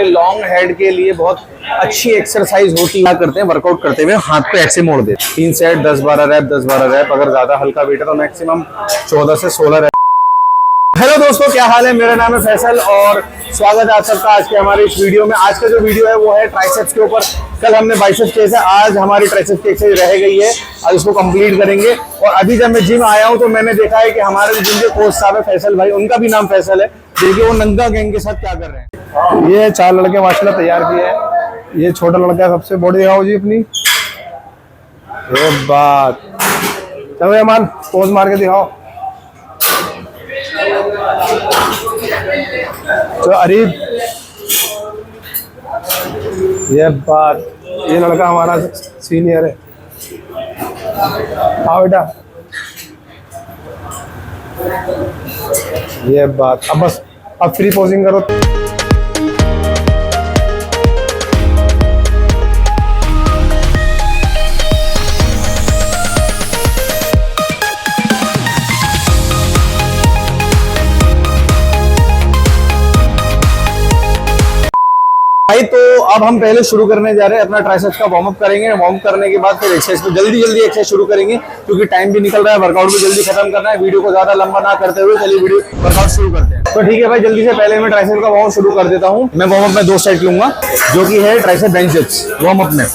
हमारे long head के लिए बहुत अच्छी एक्सरसाइज होती है। करते हैं वर्कआउट करते हुए हाथ पे ऐसे मोड़ देते 3 सेट 10-12 रैप 10-12 रैप। अगर ज्यादा हल्का वेट है तो मैक्सिमम 14 से 16 रैप। हेलो दोस्तों, क्या हाल है। मेरा नाम है फैसल और स्वागत है आप सबका आज के हमारे इस वीडियो में। आज का जो वीडियो है वो है ट्राइसेप्स के ऊपर। कल हमने बाइसेप्स किए थे, आज हमारी ट्राइसेप्स की एक्सरसाइज रह गई है, आज उसको कंप्लीट करेंगे। और अभी जब मैं जिम आया हूं तो मैंने देखा है कि हमारे जो जिम के कोच साहब है फैसल भाई, उनका भी नाम फैसल है। देखिए वो नंगा गैंग के साथ क्या कर रहे हैं। ये 4 लड़के माशाल्लाह तैयार किए हैं। ये छोटा लड़का है, सबसे बॉडी दिखाओ जी अपनी। ये बात चलो अमान, पोज मार के दिखाओ। तो अरीब, ये बात, ये लड़का हमारा सीनियर है। आओ बेटा, ये बात। अब बस अब फ्री पोजिंग करो। भाई तो अब हम पहले शुरू करने जा रहे हैं, अपना ट्राइसेप्स का वार्म अप करेंगे। वार्म अप करने के बाद फिर एक्सरसाइज पे जल्दी एक्सरसाइज शुरू करेंगे, क्योंकि टाइम भी निकल रहा है। वर्कआउट भी जल्दी खत्म करना है। वीडियो को ज्यादा लंबा ना करते हुए चलिए वीडियो वर्कआउट शुरू करते हैं। तो ठीक है भाई, जल्दी से पहले मैं ट्राइसेप का वार्म अप शुरू कर देता हूँ। मैं वार्म अप में 2 सेट लूंगा, जो की है tricep bench dips warm up में।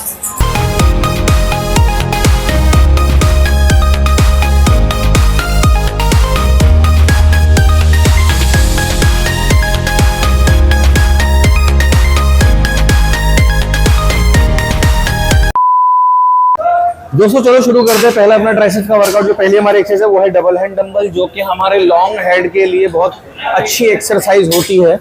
दोस्तों चलो शुरू करते हैं। पहला अपना ट्राइसेप्स का वर्कआउट। जो पहली हमारी एक्सरसाइज है वो है डबल हैंड डंबल, जो कि हमारे लॉन्ग हेड के लिए बहुत अच्छी एक्सरसाइज होती है।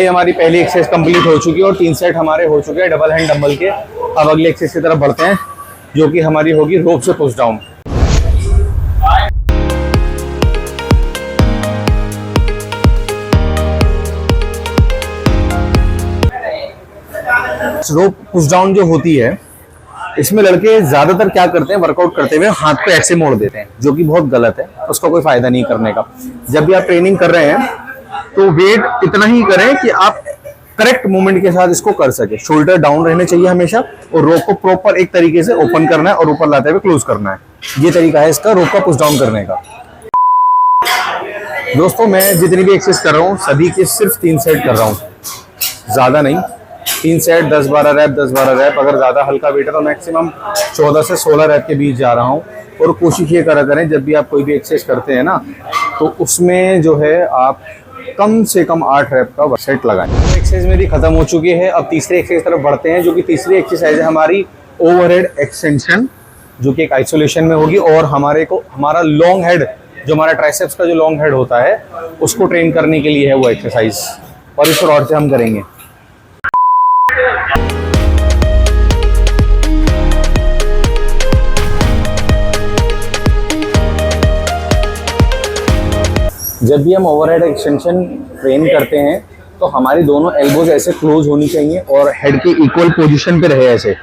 हमारी पहली एक्सरसाइज कंप्लीट हो चुकी है और 3 सेट हमारे हो चुके हैं डबल हैंड डंबल के। अब अगली एक्सरसाइज की तरफ बढ़ते हैं, जो कि हमारी होगी रोप से पुश डाउन। रोप पुश डाउन जो होती है, इसमें लड़के ज्यादातर क्या करते हैं, वर्कआउट करते हुए हाथ पे ऐसे मोड़ देते हैं, जो कि बहुत गलत है। उसका कोई फायदा नहीं करने का। जब भी आप ट्रेनिंग कर रहे हैं तो वेट इतना ही करें कि आप करेक्ट मूवमेंट के साथ इसको कर सके। शोल्डर डाउन रहने चाहिए हमेशा, और रोप को प्रॉपर एक तरीके से ओपन करना है और ऊपर लाते हुए क्लोज करना है। ये तरीका है इसका रोप का पुश डाउन करने का। दोस्तों मैं जितनी भी एक्सरसाइज कर रहा हूँ सभी के सिर्फ 3 सेट कर रहा हूँ, ज्यादा नहीं। 3 सेट 10-12 रैप 10-12 रैप। अगर ज्यादा हल्का वेट है तो मैक्सिमम 14 से 16 रैप के बीच जा रहा हूँ। और कोशिश ये करा करें, जब भी आप कोई भी एक्सरसाइज करते हैं ना, तो उसमें जो है आप कम से कम 8 रैप का सेट लगाएं। एक्सरसाइज मेरी खत्म हो चुकी है। अब तीसरी एक्सरसाइज तरफ बढ़ते हैं, जो कि तीसरी एक्सरसाइज है हमारी ओवरहेड एक्सटेंशन, जो कि एक आइसोलेशन में होगी। और हमारा लॉन्ग हेड, जो हमारा ट्राइसेप्स का जो लॉन्ग हेड होता है, उसको ट्रेन करने के लिए है वो एक्सरसाइज, और इस रॉड से हम करेंगे। जब भी हम ओवरहेड एक्सटेंशन ट्रेन करते हैं तो हमारी दोनों एल्बोज ऐसे क्लोज होनी चाहिए और हेड के इक्वल पोजीशन पे रहे ऐसे।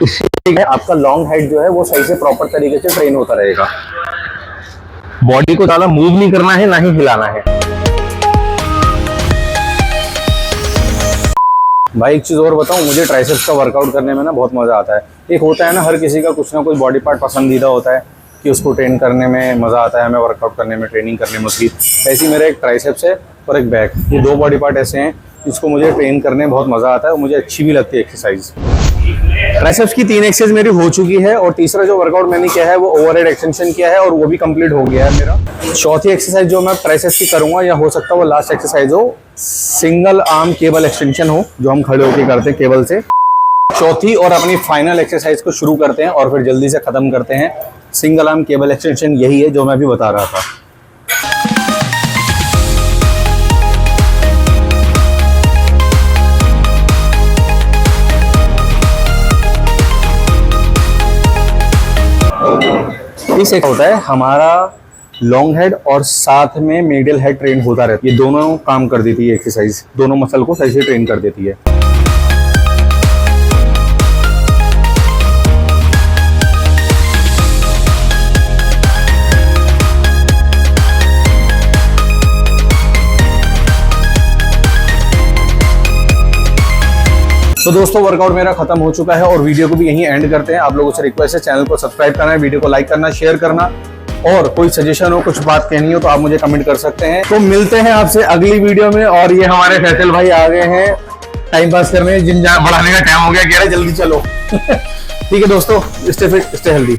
इससे आपका लॉन्ग हेड जो है वो सही से प्रॉपर तरीके से ट्रेन होता रहेगा। बॉडी को ज्यादा मूव नहीं करना है, ना ही हिलाना है। भाई एक चीज और बताऊं, मुझे ट्राइसेप्स का वर्कआउट करने में ना बहुत मजा आता है। एक होता है ना, हर किसी का कुछ ना कुछ बॉडी पार्ट पसंदीदा होता है कि उसको ट्रेन करने में मजा आता है, हमें वर्कआउट करने में, ट्रेनिंग करने में उसकी। ऐसे ही मेरा एक ट्राइसेप्स है और एक बैक, ये 2 बॉडी पार्ट ऐसे हैं जिसको मुझे ट्रेन करने में बहुत मजा आता है और मुझे अच्छी भी लगती है एक्सरसाइज। ट्राइसेप्स की 3 एक्सरसाइज मेरी हो चुकी है और तीसरा जो वर्कआउट मैंने किया है वो ओवरहेड एक्सटेंशन किया है और वो भी कंप्लीट हो गया है मेरा। चौथी एक्सरसाइज जो मैं ट्राइसेप्स की करूंगा, या हो सकता है वो लास्ट एक्सरसाइज हो, सिंगल आर्म केबल एक्सटेंशन हो, जो हम खड़े होकर करते हैं केबल से। चौथी और अपनी फाइनल एक्सरसाइज को शुरू करते हैं और फिर जल्दी से खत्म करते हैं। सिंगल आर्म केबल एक्सटेंशन यही है जो मैं अभी बता रहा था। इस एक होता है हमारा लॉन्ग हेड और साथ में मिडिल हेड ट्रेन होता रहता है। ये दोनों काम कर देती है एक्सरसाइज, दोनों मसल को सही से ट्रेन कर देती है। तो दोस्तों वर्कआउट मेरा खत्म हो चुका है और वीडियो को भी यहीं एंड करते हैं। आप लोगों से रिक्वेस्ट है चैनल को सब्सक्राइब करना है, वीडियो को लाइक करना, शेयर करना, और कोई सजेशन हो, कुछ बात कहनी हो तो आप मुझे कमेंट कर सकते हैं। तो मिलते हैं आपसे अगली वीडियो में। और ये हमारे फैसल भाई आ गए हैं टाइम पास करने, जिम बढ़ाने का टाइम हो गया, कह रहे जल्दी चलो। ठीक है दोस्तों, स्टे फिट, स्टे हेल्दी।